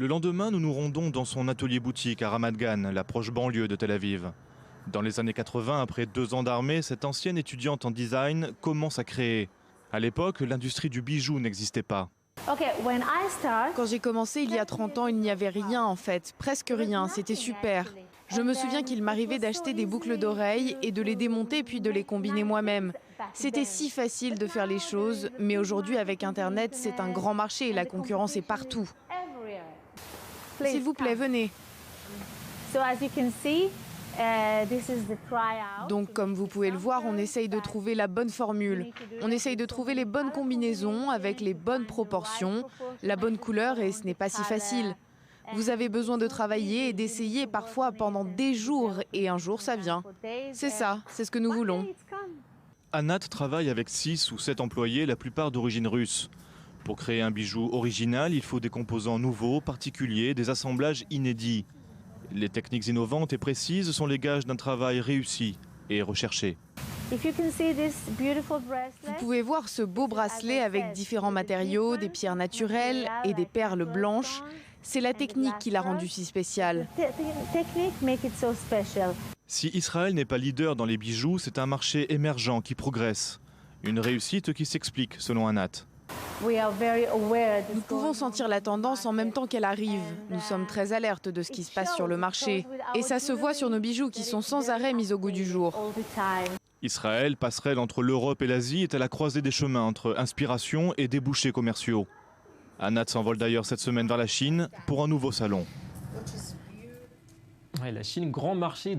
Le lendemain, nous nous rendons dans son atelier-boutique à Ramat Gan, la proche banlieue de Tel Aviv. Dans les années 80, après 2 ans d'armée, cette ancienne étudiante en design commence à créer. À l'époque, l'industrie du bijou n'existait pas. Quand j'ai commencé il y a 30 ans, il n'y avait rien en fait, presque rien, c'était super. Je me souviens qu'il m'arrivait d'acheter des boucles d'oreilles et de les démonter puis de les combiner moi-même. C'était si facile de faire les choses, mais aujourd'hui avec Internet, c'est un grand marché et la concurrence est partout. S'il vous plaît, venez. Donc, comme vous pouvez le voir, on essaye de trouver la bonne formule. On essaye de trouver les bonnes combinaisons avec les bonnes proportions, la bonne couleur et ce n'est pas si facile. Vous avez besoin de travailler et d'essayer parfois pendant des jours et un jour ça vient. C'est ça, c'est ce que nous voulons. Anat travaille avec 6 ou 7 employés, la plupart d'origine russe. Pour créer un bijou original, il faut des composants nouveaux, particuliers, des assemblages inédits. Les techniques innovantes et précises sont les gages d'un travail réussi et recherché. Vous pouvez voir ce beau bracelet avec différents matériaux, des pierres naturelles et des perles blanches. C'est la technique qui l'a rendu si spécial. Si Israël n'est pas leader dans les bijoux, c'est un marché émergent qui progresse. Une réussite qui s'explique selon Anat. Nous pouvons sentir la tendance en même temps qu'elle arrive. Nous sommes très alertes de ce qui se passe sur le marché. Et ça se voit sur nos bijoux qui sont sans arrêt mis au goût du jour. Israël, passerelle entre l'Europe et l'Asie, est à la croisée des chemins entre inspiration et débouchés commerciaux. Anat s'envole d'ailleurs cette semaine vers la Chine pour un nouveau salon. Ouais, la Chine, grand marché